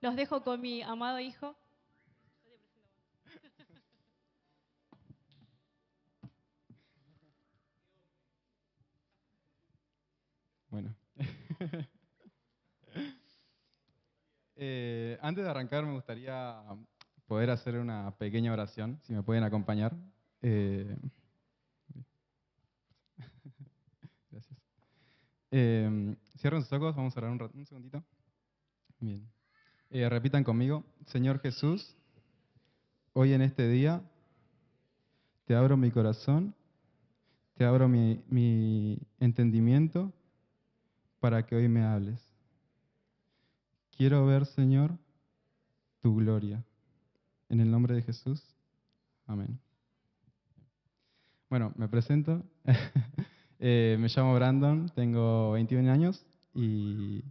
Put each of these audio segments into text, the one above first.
Los dejo con mi amado hijo. Bueno. Antes de arrancar me gustaría poder hacer una pequeña oración, si me pueden acompañar. Eh, Gracias. Cierren sus ojos, vamos a orar un segundito. Bien. Repitan conmigo. Señor Jesús, hoy en este día te abro mi corazón, te abro mi entendimiento para que hoy me hables. Quiero ver, Señor, tu gloria. En el nombre de Jesús. Amén. Bueno, me presento. Me llamo Brandon, tengo 21 años y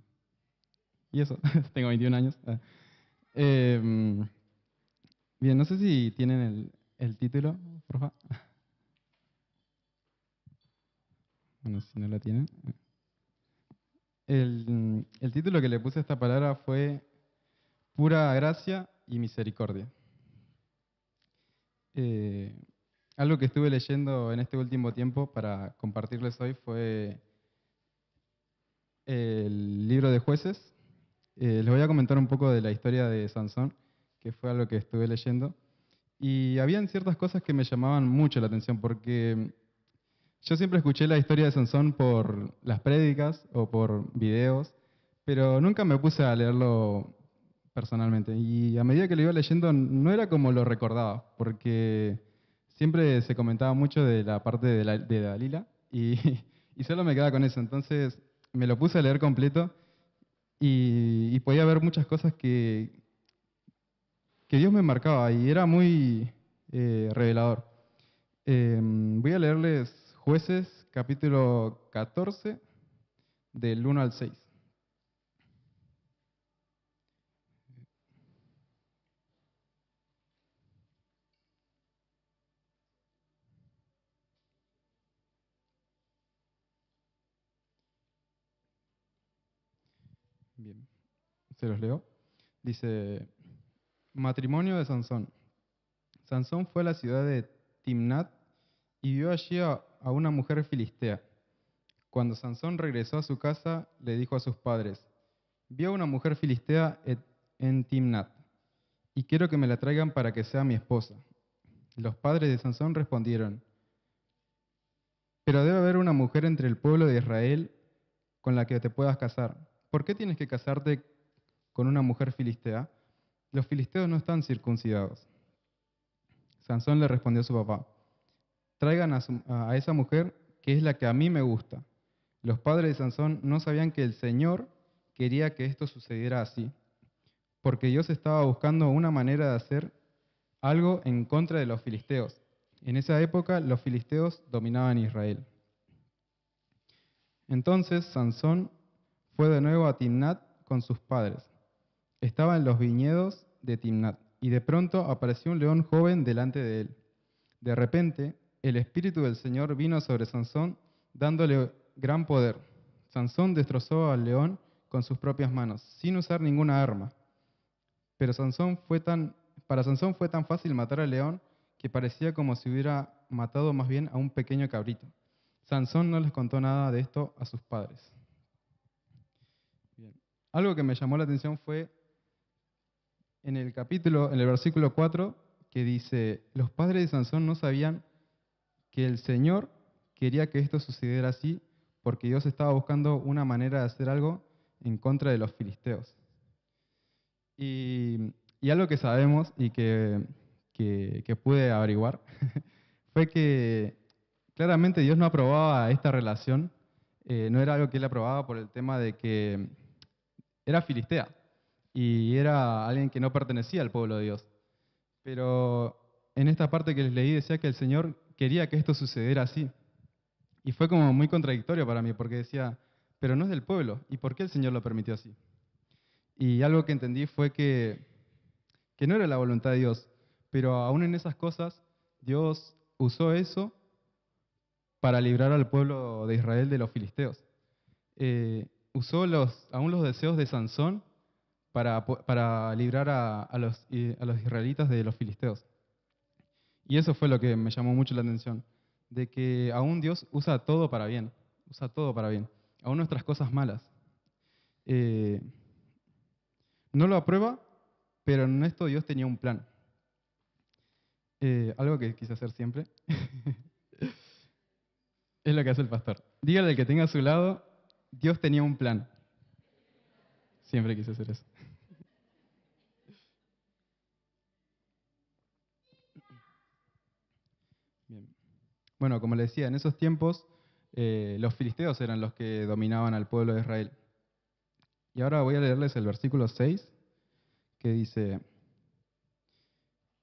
eso, tengo 21 años. Bien, no sé si tienen el título, por favor. Bueno, si no lo tienen. El título que le puse a esta palabra fue Pura Gracia y Misericordia. Eh, Algo que estuve leyendo en este último tiempo para compartirles hoy fue el libro de Jueces. Les voy a comentar un poco de la historia de Sansón, que fue algo que estuve leyendo. Y habían ciertas cosas que me llamaban mucho la atención, porque yo siempre escuché la historia de Sansón por las prédicas o por videos, pero nunca me puse a leerlo personalmente. Y a medida que lo iba leyendo, no era como lo recordaba, porque siempre se comentaba mucho de la parte de Dalila y, y solo me quedaba con eso. Entonces me lo puse a leer completo y podía ver muchas cosas que Dios me marcaba y era muy revelador. Voy a leerles Jueces, capítulo 14, del 1 al 6. Bien, se los leo. Dice, matrimonio de Sansón. Sansón fue a la ciudad de Timnat y vio allí a una mujer filistea. Cuando Sansón regresó a su casa, le dijo a sus padres, vi a una mujer filistea en Timnat y quiero que me la traigan para que sea mi esposa. Los padres de Sansón respondieron, pero debe haber una mujer entre el pueblo de Israel con la que te puedas casar. ¿Por qué tienes que casarte con una mujer filistea? Los filisteos no están circuncidados. Sansón le respondió a su papá, traigan a esa mujer que es la que a mí me gusta. Los padres de Sansón no sabían que el Señor quería que esto sucediera así, porque Dios estaba buscando una manera de hacer algo en contra de los filisteos. En esa época los filisteos dominaban Israel. Entonces Sansón fue de nuevo a Timnat con sus padres. Estaba en los viñedos de Timnat, y de pronto apareció un león joven delante de él. De repente, el Espíritu del Señor vino sobre Sansón, dándole gran poder. Sansón destrozó al león con sus propias manos, sin usar ninguna arma. Pero para Sansón fue tan fácil matar al león que parecía como si hubiera matado más bien a un pequeño cabrito. Sansón no les contó nada de esto a sus padres. Bien. Algo que me llamó la atención fue en el versículo 4, que dice, los padres de Sansón no sabían que el Señor quería que esto sucediera así, porque Dios estaba buscando una manera de hacer algo en contra de los filisteos. Y algo que sabemos y que pude averiguar fue que claramente Dios no aprobaba esta relación, no era algo que él aprobaba por el tema de que era filistea y era alguien que no pertenecía al pueblo de Dios. Pero en esta parte que les leí decía que el Señor quería que esto sucediera así. Y fue como muy contradictorio para mí, porque decía, pero no es del pueblo, ¿y por qué el Señor lo permitió así? Y algo que entendí fue que no era la voluntad de Dios, pero aún en esas cosas, Dios usó eso para librar al pueblo de Israel de los filisteos. Usó aún los deseos de Sansón para librar a los israelitas de los filisteos. Y eso fue lo que me llamó mucho la atención, de que aún Dios usa todo para bien, usa todo para bien, aún nuestras cosas malas. Eh, no lo aprueba, pero en esto Dios tenía un plan. Algo que quise hacer siempre es lo que hace el pastor. Dígale al que tenga a su lado, Dios tenía un plan. Siempre quise hacer eso. Bien. Bueno, como le decía, en esos tiempos los filisteos eran los que dominaban al pueblo de Israel. Y ahora voy a leerles el versículo 6, que dice,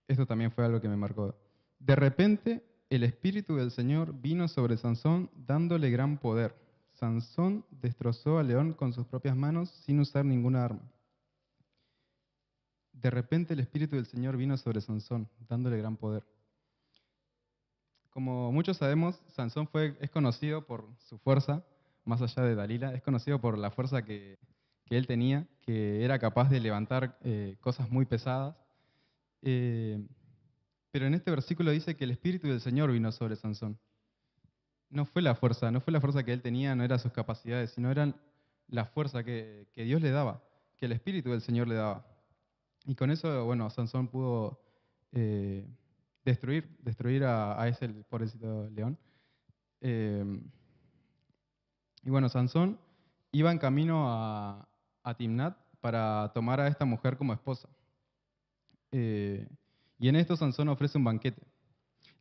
esto también fue algo que me marcó. De repente, el Espíritu del Señor vino sobre Sansón dándole gran poder. Sansón destrozó al león con sus propias manos sin usar ninguna arma. De repente el Espíritu del Señor vino sobre Sansón, dándole gran poder. Como muchos sabemos, Sansón es conocido por su fuerza, más allá de Dalila, es conocido por la fuerza que él tenía, que era capaz de levantar cosas muy pesadas. Pero en este versículo dice que el Espíritu del Señor vino sobre Sansón. No fue la fuerza que él tenía, no eran sus capacidades, sino eran la fuerza que Dios le daba, que el Espíritu del Señor le daba. Y con eso, bueno, Sansón pudo destruir a ese pobrecito león. Eh, y bueno, Sansón iba en camino a Timnat para tomar a esta mujer como esposa. Y en esto Sansón ofrece un banquete.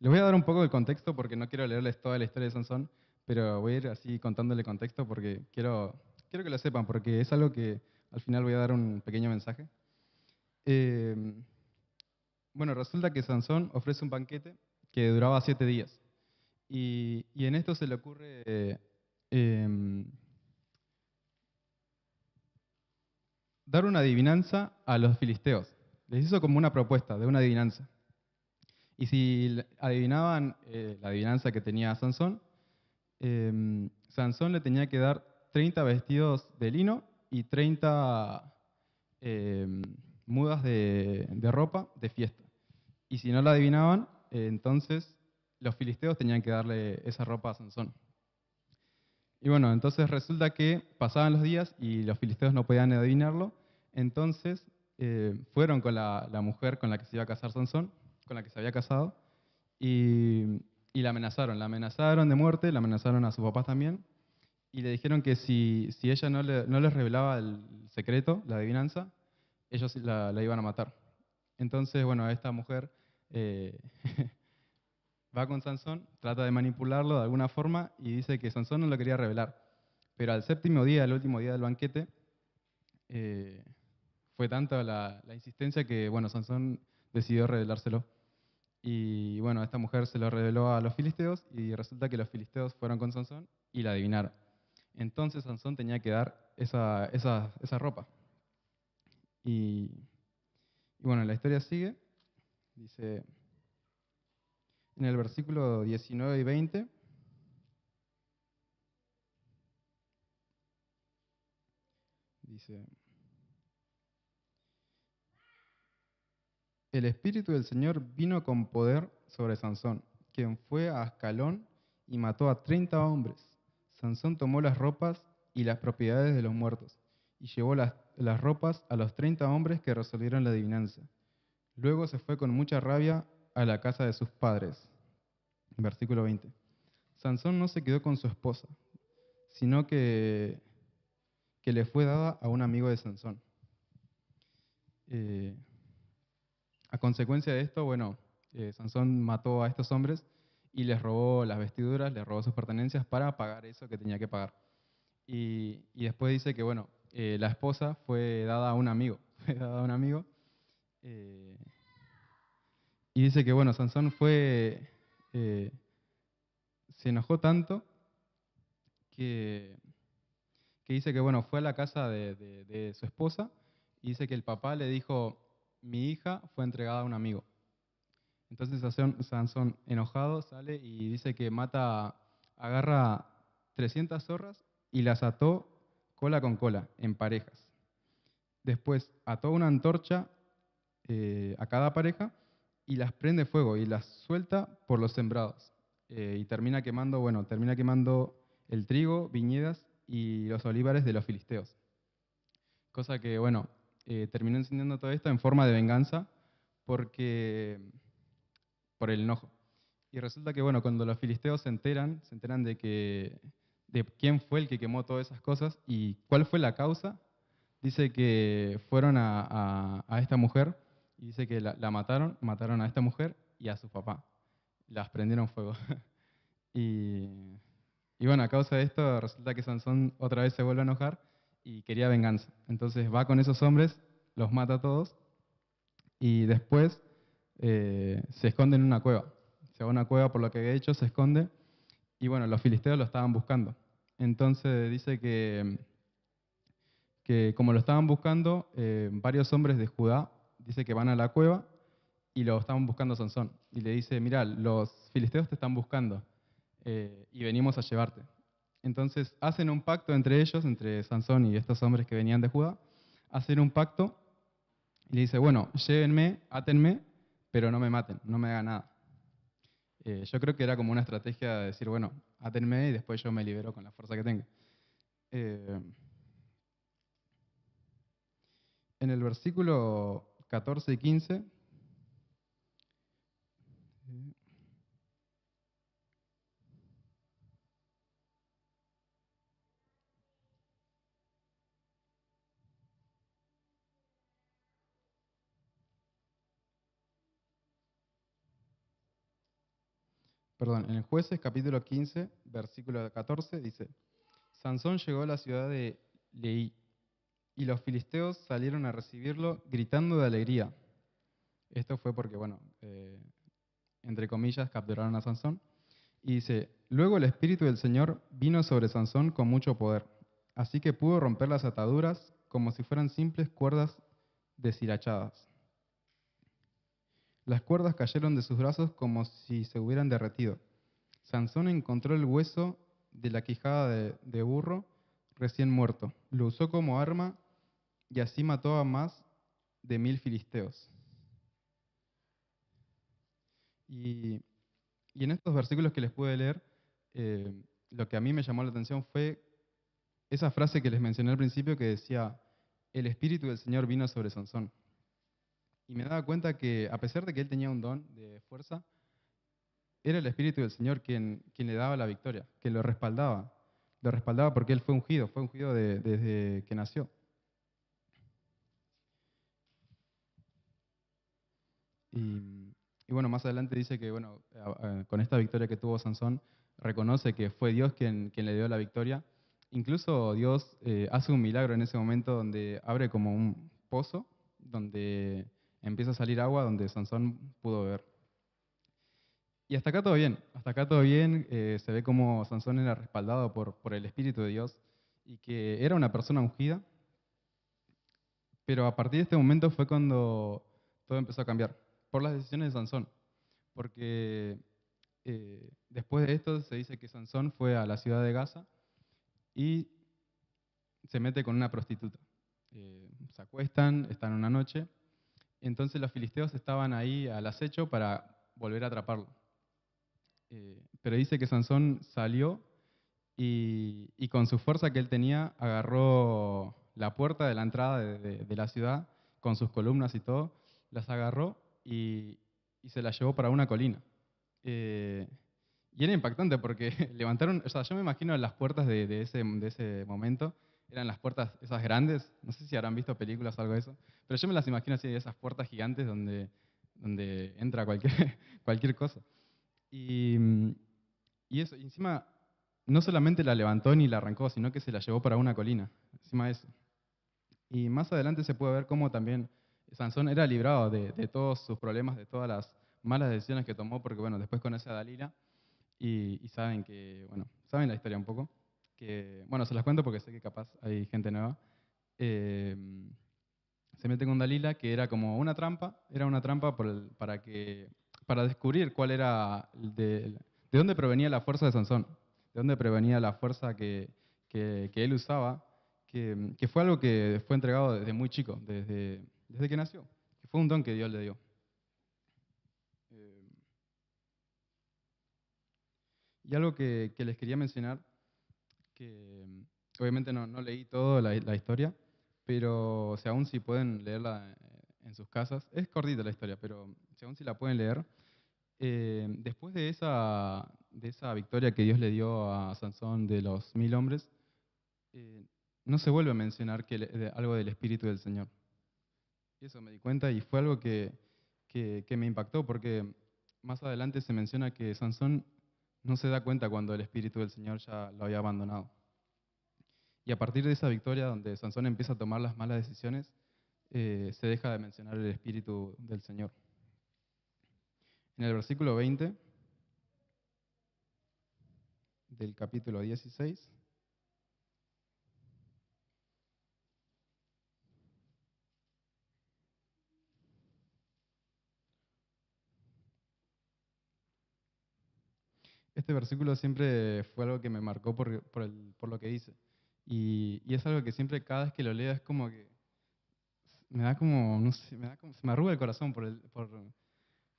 Les voy a dar un poco de contexto porque no quiero leerles toda la historia de Sansón, pero voy a ir así contándole contexto porque quiero que lo sepan, porque es algo que al final voy a dar un pequeño mensaje. Bueno, resulta que Sansón ofrece un banquete que duraba 7 días. Y en esto se le ocurre dar una adivinanza a los filisteos. Les hizo como una propuesta de una adivinanza. Y si adivinaban la adivinanza que tenía Sansón, Sansón le tenía que dar 30 vestidos de lino y 30 mudas de ropa de fiesta. Y si no la adivinaban, entonces los filisteos tenían que darle esa ropa a Sansón. Y bueno, entonces resulta que pasaban los días y los filisteos no podían adivinarlo. Entonces fueron con la mujer con la que se iba a casar Sansón, con la que se había casado, y la amenazaron. La amenazaron de muerte, la amenazaron a sus papás también, y le dijeron que si ella no les revelaba el secreto, la adivinanza, ellos la iban a matar. Entonces, bueno, esta mujer eh, va con Sansón, trata de manipularlo de alguna forma y dice que Sansón no lo quería revelar. Pero al séptimo día, el último día del banquete, eh, fue tanta la insistencia que, bueno, Sansón decidió revelárselo. Y bueno, esta mujer se lo reveló a los filisteos y resulta que los filisteos fueron con Sansón y la adivinaron. Entonces Sansón tenía que dar esa ropa. Y bueno, la historia sigue. Dice en el versículo 19 y 20. Dice, el Espíritu del Señor vino con poder sobre Sansón, quien fue a Ascalón y mató a 30 hombres. Sansón tomó las ropas y las propiedades de los muertos, y llevó las ropas a los 30 hombres que resolvieron la adivinanza. Luego se fue con mucha rabia a la casa de sus padres. Versículo 20. Sansón no se quedó con su esposa, sino que le fue dada a un amigo de Sansón. A consecuencia de esto, bueno, Sansón mató a estos hombres y les robó las vestiduras, les robó sus pertenencias para pagar eso que tenía que pagar. Y después dice que, bueno, la esposa fue dada a un amigo, fue dada a un amigo. eh, y dice que, bueno, Sansón se enojó tanto que, que dice que, bueno, fue a la casa de su esposa y dice que el papá le dijo, mi hija fue entregada a un amigo. Entonces Sansón, enojado, sale y dice que agarra 300 zorras y las ató cola con cola, en parejas. Después ató una antorcha a cada pareja y las prende fuego y las suelta por los sembrados. Y termina quemando, bueno, termina quemando el trigo, viñedas y los olivares de los filisteos. Cosa que, bueno, terminó encendiendo todo esto en forma de venganza por el enojo. Y resulta que, bueno, cuando los filisteos se enteran de quién fue el que quemó todas esas cosas y cuál fue la causa, dice que fueron a esta mujer y dice que la mataron a esta mujer y a su papá. Las prendieron fuego. Y, y bueno, a causa de esto resulta que Sansón otra vez se vuelve a enojar y quería venganza. Entonces va con esos hombres, los mata a todos y después se esconde en una cueva. Se va a una cueva por lo que había hecho, se esconde y bueno, los filisteos lo estaban buscando. Entonces dice que como lo estaban buscando, varios hombres de Judá, dice que van a la cueva y lo estaban buscando a Sansón. Y le dice, mira, los filisteos te están buscando y venimos a llevarte. Entonces hacen un pacto entre ellos, entre Sansón y estos hombres que venían de Judá, hacen un pacto y le dice, bueno, llévenme, átenme, pero no me maten, no me hagan nada. Yo creo que era como una estrategia de decir, bueno, átenme y después yo me libero con la fuerza que tenga. Eh, en el versículo 14 y 15, perdón, en el Jueces capítulo 15, versículo 14, dice, Sansón llegó a la ciudad de Leí, y los filisteos salieron a recibirlo gritando de alegría. Esto fue porque, bueno, entre comillas, capturaron a Sansón. Y dice, luego el Espíritu del Señor vino sobre Sansón con mucho poder, así que pudo romper las ataduras como si fueran simples cuerdas deshilachadas. Las cuerdas cayeron de sus brazos como si se hubieran derretido. Sansón encontró el hueso de la quijada de burro recién muerto. Lo usó como arma y así mató a más de 1000 filisteos. Y, y en estos versículos que les pude leer, eh, lo que a mí me llamó la atención fue esa frase que les mencioné al principio que decía, el Espíritu del Señor vino sobre Sansón. Y me daba cuenta que a pesar de que él tenía un don de fuerza, era el Espíritu del Señor quien le daba la victoria, que lo respaldaba. Lo respaldaba porque él fue ungido desde que nació. Y, y bueno, más adelante dice que bueno, con esta victoria que tuvo Sansón, reconoce que fue Dios quien le dio la victoria. Incluso Dios hace un milagro en ese momento donde abre como un pozo, donde empieza a salir agua, donde Sansón pudo beber. Y hasta acá todo bien, hasta acá todo bien, se ve como Sansón era respaldado por el Espíritu de Dios y que era una persona ungida, pero a partir de este momento fue cuando todo empezó a cambiar, por las decisiones de Sansón, porque después de esto se dice que Sansón fue a la ciudad de Gaza y se mete con una prostituta. Se acuestan, están una noche, entonces los filisteos estaban ahí al acecho para volver a atraparlo. Pero dice que Sansón salió y con su fuerza que él tenía agarró la puerta de la entrada de la ciudad con sus columnas y todo, las agarró y se las llevó para una colina. Eh, y era impactante porque levantaron, o sea, yo me imagino las puertas de ese momento, eran las puertas esas grandes, no sé si habrán visto películas o algo de eso, pero yo me las imagino así, esas puertas gigantes donde entra cualquier, cualquier cosa. Y, y eso, y encima, no solamente la levantó ni la arrancó, sino que se la llevó para una colina, encima de eso. Y más adelante se puede ver cómo también Sansón era librado de todos sus problemas, de todas las malas decisiones que tomó, porque bueno, después conoce a Dalila y saben que, bueno, saben la historia un poco, que, bueno, se las cuento porque sé que capaz hay gente nueva. Eh, Se mete con Dalila, que era como una trampa, era una trampa para descubrir cuál era, de dónde provenía la fuerza de Sansón, de dónde provenía la fuerza que él usaba, que fue algo que fue entregado desde muy chico, desde que nació, que fue un don que Dios le dio. Eh, y algo que les quería mencionar, que obviamente no leí toda la historia, pero o sea, aún si pueden leerla en sus casas, es cortita la historia, pero si aún si la pueden leer, después de esa victoria que Dios le dio a Sansón de los 1000 hombres, eh, no se vuelve a mencionar algo del Espíritu del Señor. Y eso me di cuenta y fue algo que me impactó porque más adelante se menciona que Sansón no se da cuenta cuando el Espíritu del Señor ya lo había abandonado. Y a partir de esa victoria donde Sansón empieza a tomar las malas decisiones, se deja de mencionar el Espíritu del Señor. En el versículo 20 del capítulo 16, este versículo siempre fue algo que me marcó por lo que dice. Y es algo que siempre, cada vez que lo leo, es como que me da como, no sé, se me arruga el corazón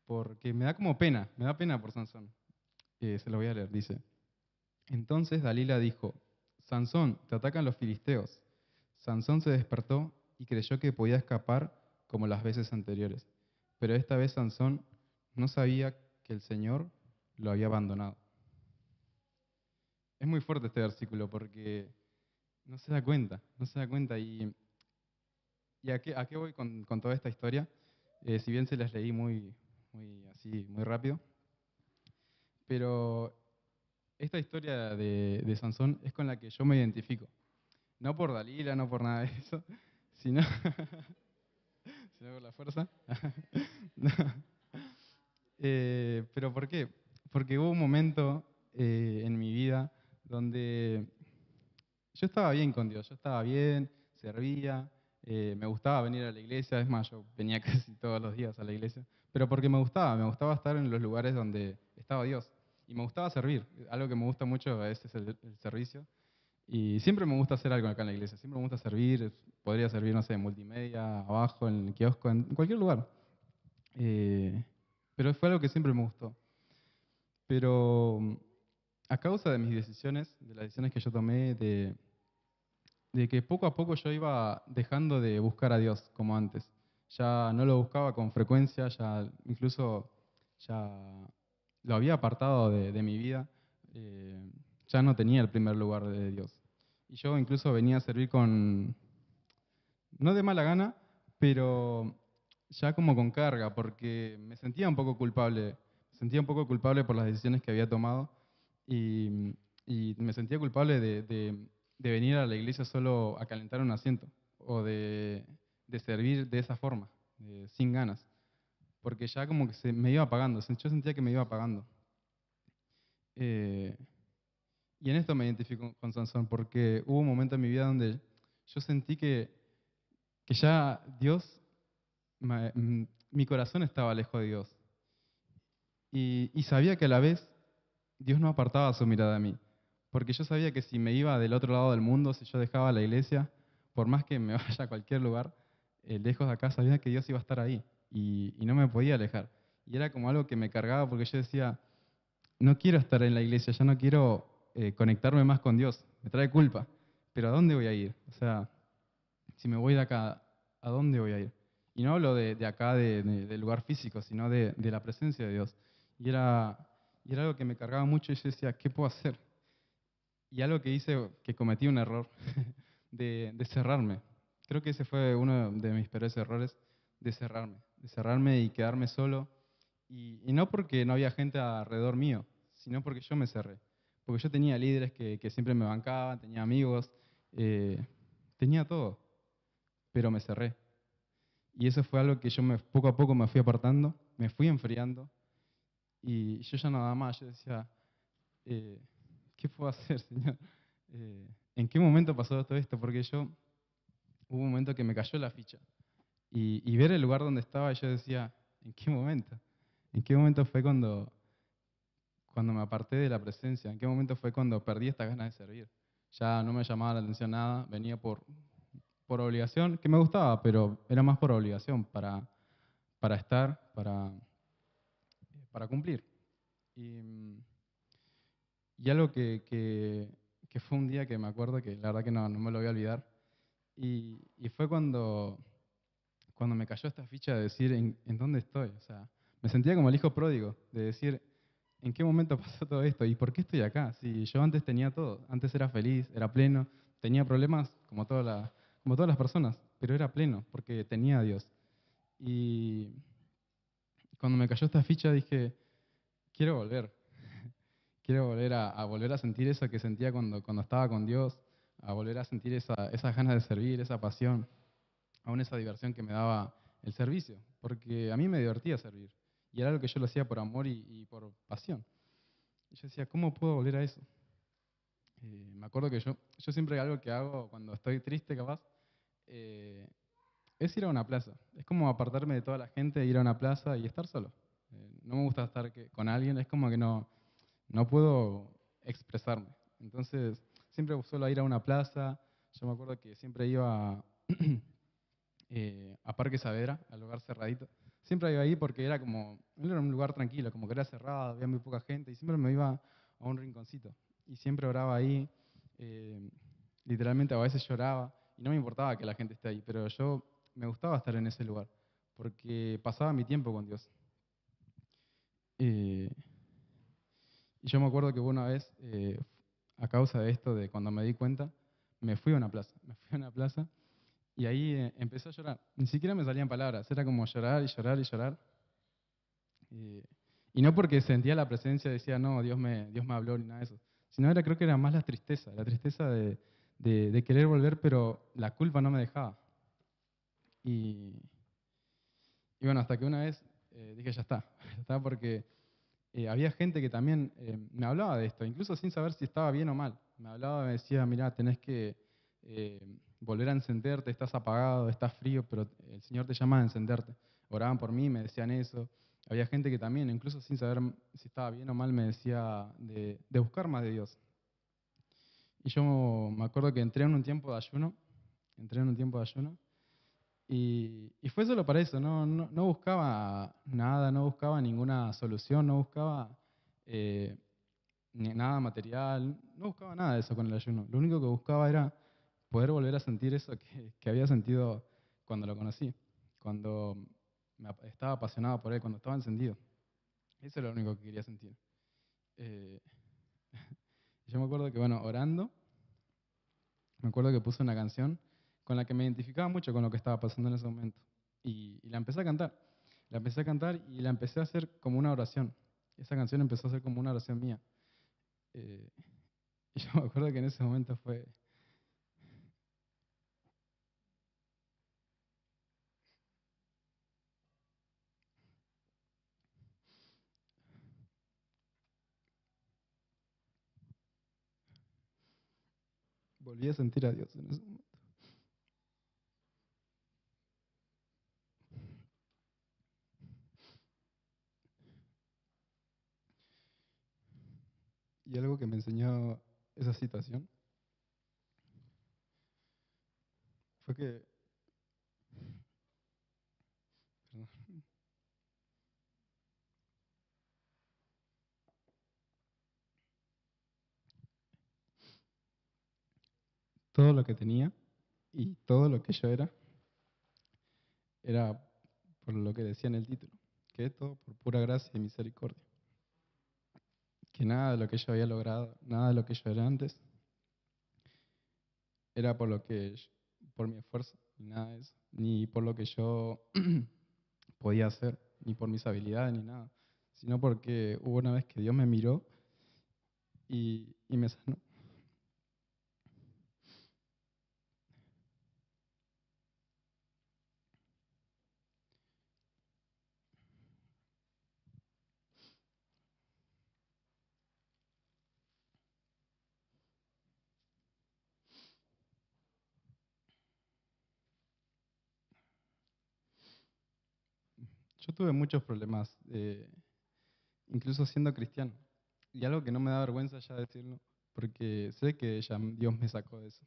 porque me da como pena, me da pena por Sansón. Se lo voy a leer, dice. Entonces Dalila dijo, Sansón, te atacan los filisteos. Sansón se despertó y creyó que podía escapar como las veces anteriores. Pero esta vez Sansón no sabía que el Señor lo había abandonado. Es muy fuerte este versículo porque no se da cuenta, no se da cuenta. ¿Y a qué voy con toda esta historia? Si bien se las leí muy rápido, pero esta historia de Sansón es con la que yo me identifico. No por Dalila, no por nada de eso, sino, sino por la fuerza. No. ¿Pero por qué? Porque hubo un momento en mi vida donde yo estaba bien con Dios, yo estaba bien, servía, me gustaba venir a la iglesia, es más, yo venía casi todos los días a la iglesia, pero porque me gustaba estar en los lugares donde estaba Dios y me gustaba servir. Algo que me gusta mucho es el servicio y siempre me gusta hacer algo acá en la iglesia, siempre me gusta servir, podría servir, no sé, en multimedia, abajo, en el kiosco, en cualquier lugar. Eh, pero fue algo que siempre me gustó. Pero a causa de mis decisiones, de las decisiones que yo tomé, de que poco a poco yo iba dejando de buscar a Dios como antes. Ya no lo buscaba con frecuencia, ya incluso ya lo había apartado de mi vida, ya no tenía el primer lugar de Dios. Y yo incluso venía a servir no de mala gana, pero ya como con carga, porque me sentía un poco culpable, me sentía un poco culpable por las decisiones que había tomado y me sentía culpable de venir a la iglesia solo a calentar un asiento o de servir de esa forma, sin ganas, porque ya como que me iba apagando, yo sentía que me iba apagando. Eh, y en esto me identifico con Sansón, porque hubo un momento en mi vida donde yo sentí que ya Dios, mi corazón estaba lejos de Dios. Y sabía que a la vez Dios no apartaba su mirada de mí. Porque yo sabía que si me iba del otro lado del mundo, si yo dejaba la iglesia, por más que me vaya a cualquier lugar, lejos de acá, sabía que Dios iba a estar ahí. Y no me podía alejar. Y era como algo que me cargaba porque yo decía, no quiero estar en la iglesia, ya no quiero conectarme más con Dios. Me trae culpa. Pero ¿a dónde voy a ir? O sea, si me voy de acá, ¿a dónde voy a ir? Y no hablo de acá, del lugar físico, sino de la presencia de Dios. Y era algo que me cargaba mucho y yo decía, ¿qué puedo hacer? Y algo que hice, que cometí un error, de cerrarme. Creo que ese fue uno de mis peores errores, de cerrarme y quedarme solo. Y no porque no había gente alrededor mío, sino porque yo me cerré. Porque yo tenía líderes que siempre me bancaban, tenía amigos, eh, tenía todo, pero me cerré. Y eso fue algo que yo poco a poco me fui apartando, me fui enfriando y yo ya no daba más. Yo decía, eh, ¿qué puedo hacer, Señor? ¿En qué momento pasó todo esto? Porque hubo un momento que me cayó la ficha. Y ver el lugar donde estaba, yo decía, ¿en qué momento? ¿En qué momento fue cuando me aparté de la presencia? ¿En qué momento fue cuando perdí esta ganas de servir? ya no me llamaba la atención nada, venía por obligación, que me gustaba, pero era más por obligación, para estar, para cumplir. Y, y algo que fue un día que me acuerdo que la verdad que no me lo voy a olvidar, y fue cuando me cayó esta ficha de decir en dónde estoy. O sea, me sentía como el hijo pródigo, de decir, ¿en qué momento pasó todo esto? ¿Y por qué estoy acá? Si yo antes tenía todo, antes era feliz, era pleno, tenía problemas como todas las personas, pero era pleno porque tenía a Dios. Y cuando me cayó esta ficha dije, quiero volver, quiero volver a volver a sentir eso que sentía cuando estaba con Dios, a volver a sentir esas ganas de servir, esa pasión, aún esa diversión que me daba el servicio, porque a mí me divertía servir, y era algo que yo lo hacía por amor y por pasión. Y yo decía, ¿cómo puedo volver a eso? Me acuerdo que yo siempre algo que hago cuando estoy triste, capaz, eh, es ir a una plaza. Es como apartarme de toda la gente, ir a una plaza y estar solo. No me gusta estar con alguien, es como que no puedo expresarme. Entonces, siempre suelo ir a una plaza. Yo me acuerdo que siempre iba a Parque Saavedra, al lugar cerradito. Siempre iba ahí porque era un lugar tranquilo, como que era cerrado, había muy poca gente, y siempre me iba a un rinconcito. Y siempre oraba ahí, eh, literalmente a veces lloraba, y no me importaba que la gente esté ahí, pero yo me gustaba estar en ese lugar, porque pasaba mi tiempo con Dios. Eh, y yo me acuerdo que una vez, a causa de esto, de cuando me di cuenta, me fui a una plaza. Y ahí empecé a llorar. Ni siquiera me salían palabras, era como llorar y llorar y llorar. Eh, y no porque sentía la presencia, decía, no, Dios me habló ni nada de eso. Sino creo que era más la tristeza de querer volver, pero la culpa no me dejaba. Y, y bueno, hasta que una vez dije, ya está, ya está, porque había gente que también me hablaba de esto, incluso sin saber si estaba bien o mal. Me hablaba, me decía, mirá, tenés que eh, volver a encenderte, estás apagado, estás frío, pero el Señor te llama a encenderte. Oraban por mí, me decían eso. Había gente que también, incluso sin saber si estaba bien o mal, me decía de buscar más de Dios. Y yo me acuerdo que entré en un tiempo de ayuno, y fue solo para eso, no buscaba nada, no buscaba ninguna solución, no buscaba eh, nada material, no buscaba nada de eso con el ayuno. Lo único que buscaba era poder volver a sentir eso que había sentido cuando lo conocí, cuando estaba apasionado por él, cuando estaba encendido. Eso es lo único que quería sentir. Eh, yo me acuerdo que, bueno, orando, me acuerdo que puse una canción con la que me identificaba mucho con lo que estaba pasando en ese momento. Y la empecé a cantar. La empecé a cantar y la empecé a hacer como una oración. Esa canción empezó a ser como una oración mía. Eh, y yo me acuerdo que en ese momento volví a sentir a Dios en ese momento. Y algo que me enseñó esa situación fue que, perdón, todo lo que tenía y todo lo que yo era por lo que decía en el título, que es todo por pura gracia y misericordia. Que nada de lo que yo había logrado, nada de lo que yo era antes, era por mi esfuerzo, ni nada de eso, ni por lo que yo podía hacer, ni por mis habilidades, ni nada, sino porque hubo una vez que Dios me miró y me sanó. Yo tuve muchos problemas, incluso siendo cristiano, y algo que no me da vergüenza ya decirlo, porque sé que ya Dios me sacó de eso.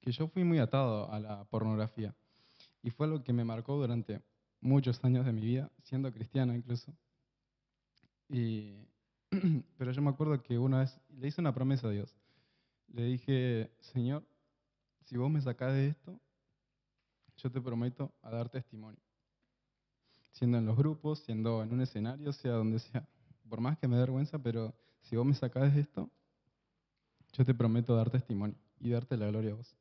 Que yo fui muy atado a la pornografía y fue algo que me marcó durante muchos años de mi vida, siendo cristiano incluso. Y, pero yo me acuerdo que una vez le hice una promesa a Dios. Le dije, Señor, si vos me sacás de esto, yo te prometo a dar testimonio. Siendo en los grupos, siendo en un escenario, sea donde sea. Por más que me dé vergüenza, pero si vos me sacás de esto, yo te prometo dar testimonio y darte la gloria a vos.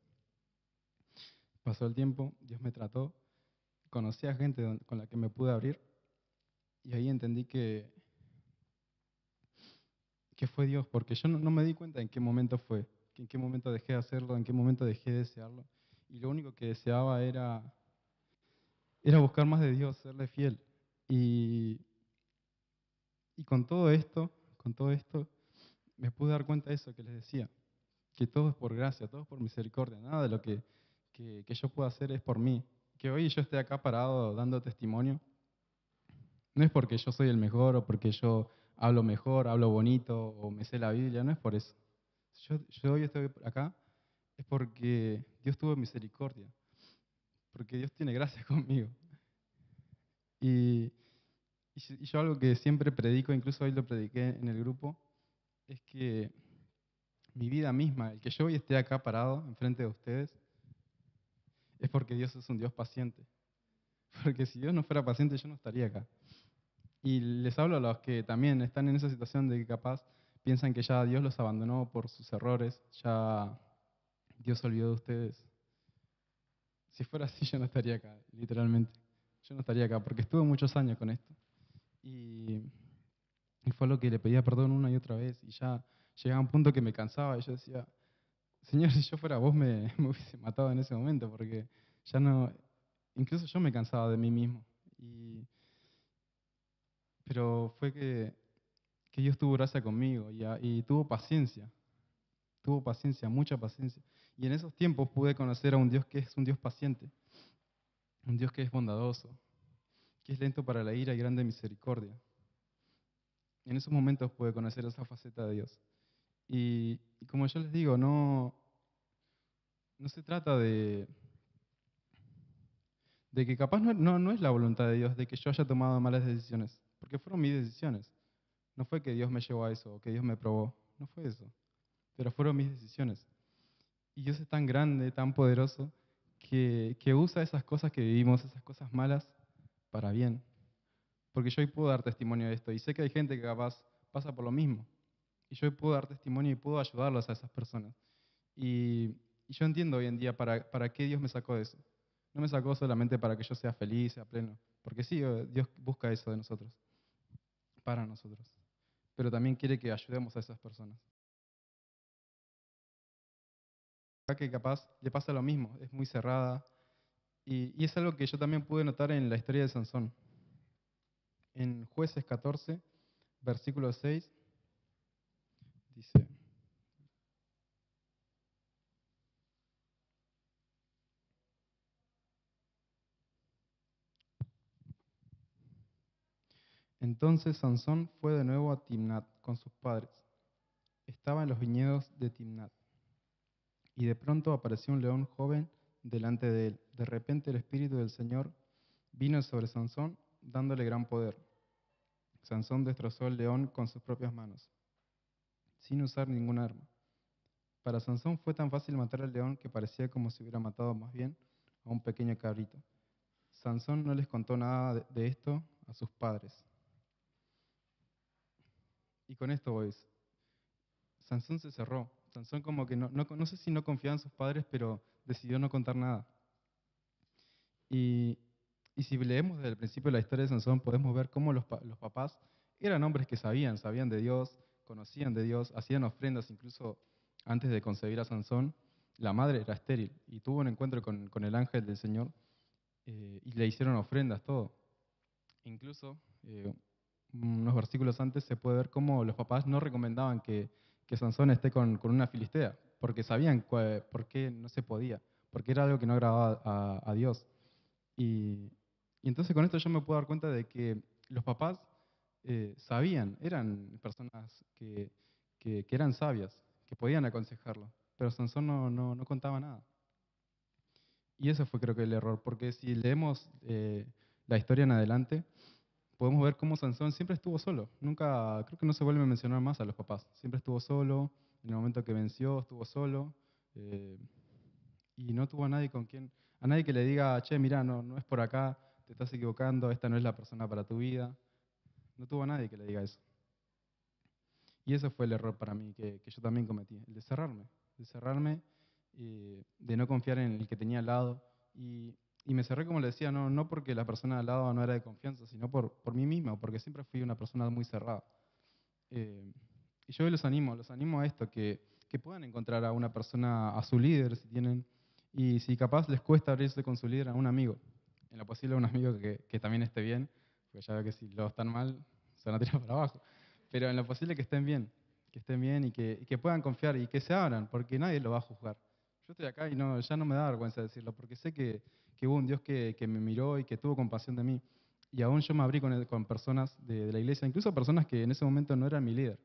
Pasó el tiempo, Dios me trató, conocí a gente con la que me pude abrir y ahí entendí que fue Dios, porque yo no me di cuenta en qué momento fue, en qué momento dejé de hacerlo, en qué momento dejé de desearlo. Y lo único que deseaba era buscar más de Dios, serle fiel. Y, y con todo esto, me pude dar cuenta de eso que les decía, que todo es por gracia, todo es por misericordia, nada de lo que yo pueda hacer es por mí. Que hoy yo esté acá parado dando testimonio, no es porque yo soy el mejor o porque yo hablo mejor, hablo bonito o me sé la Biblia, no es por eso. Yo hoy estoy acá es porque Dios tuvo misericordia, porque Dios tiene gracia conmigo. Y, y yo algo que siempre predico, incluso hoy lo prediqué en el grupo, es que mi vida misma, el que yo hoy esté acá parado enfrente de ustedes, es porque Dios es un Dios paciente. Porque si Dios no fuera paciente, yo no estaría acá. Y les hablo a los que también están en esa situación de que capaz piensan que ya Dios los abandonó por sus errores, ya Dios se olvidó de ustedes. Si fuera así, yo no estaría acá, literalmente. Yo no estaría acá, porque estuve muchos años con esto. Y, y fue lo que le pedía perdón una y otra vez. Y ya llegaba un punto que me cansaba y yo decía, Señor, si yo fuera vos me hubiese matado en ese momento, porque ya no, incluso yo me cansaba de mí mismo. Pero fue que Dios tuvo gracia conmigo y tuvo paciencia, mucha paciencia. Y en esos tiempos pude conocer a un Dios que es un Dios paciente, un Dios que es bondadoso, que es lento para la ira y grande misericordia. En esos momentos pude conocer esa faceta de Dios. Y como yo les digo, no se trata de que capaz no es la voluntad de Dios de que yo haya tomado malas decisiones, porque fueron mis decisiones. No fue que Dios me llevó a eso o que Dios me probó, no fue eso, pero fueron mis decisiones. Y Dios es tan grande, tan poderoso, que usa esas cosas que vivimos, esas cosas malas, para bien. Porque yo hoy puedo dar testimonio de esto y sé que hay gente que capaz pasa por lo mismo. Y yo hoy puedo dar testimonio y puedo ayudarlos a esas personas. Y yo entiendo hoy en día para qué Dios me sacó de eso. No me sacó solamente para que yo sea feliz, sea pleno. Porque sí, Dios busca eso de nosotros, para nosotros. Pero también quiere que ayudemos a esas personas. Que capaz le pasa lo mismo, es muy cerrada. Y es algo que yo también pude notar en la historia de Sansón. En Jueces 14, versículo 6, dice, entonces Sansón fue de nuevo a Timnat con sus padres. Estaba en los viñedos de Timnat. Y de pronto apareció un león joven delante de él. De repente el Espíritu del Señor vino sobre Sansón, dándole gran poder. Sansón destrozó el león con sus propias manos, sin usar ningún arma. Para Sansón fue tan fácil matar al león que parecía como si hubiera matado más bien a un pequeño cabrito. Sansón no les contó nada de esto a sus padres. Y con esto voy. Sansón se cerró. Sansón como que no sé si no confiaba en sus padres, pero decidió no contar nada. Y, y si leemos desde el principio de la historia de Sansón, podemos ver cómo los papás eran hombres que sabían de Dios, conocían de Dios, hacían ofrendas incluso antes de concebir a Sansón. La madre era estéril y tuvo un encuentro con el ángel del Señor y le hicieron ofrendas, todo. Incluso unos versículos antes se puede ver cómo los papás no recomendaban que Sansón esté con una filistea, porque sabían por qué no se podía, porque era algo que no agradaba a Dios. Y, y entonces con esto yo me puedo dar cuenta de que los papás sabían, eran personas que eran sabias, que podían aconsejarlo, pero Sansón no contaba nada. Y ese fue creo que el error, porque si leemos la historia en adelante, podemos ver cómo Sansón siempre estuvo solo. Nunca, creo que no se vuelve a mencionar más a los papás. Siempre estuvo solo, en el momento que venció estuvo solo, eh, y no tuvo a nadie con quien, a nadie que le diga, che, mira, no es por acá, te estás equivocando, esta no es la persona para tu vida. No tuvo a nadie que le diga eso. Y ese fue el error para mí que yo también cometí, el de cerrarme, de no confiar en el que tenía al lado. Y me cerré, como le decía, no porque la persona al lado no era de confianza, sino por mí mismo, porque siempre fui una persona muy cerrada. Eh, y yo los animo a esto, que puedan encontrar a una persona, a su líder, si tienen, y si capaz les cuesta abrirse con su líder, a un amigo. En lo posible a un amigo que también esté bien, porque ya veo que si los están mal, se van a tirar para abajo. Pero en lo posible que estén bien y que puedan confiar y que se abran, porque nadie lo va a juzgar. Yo estoy acá y ya no me da vergüenza decirlo, porque sé que hubo un Dios que me miró y que tuvo compasión de mí. Y aún yo me abrí con personas de la iglesia, incluso personas que en ese momento no eran mi líder.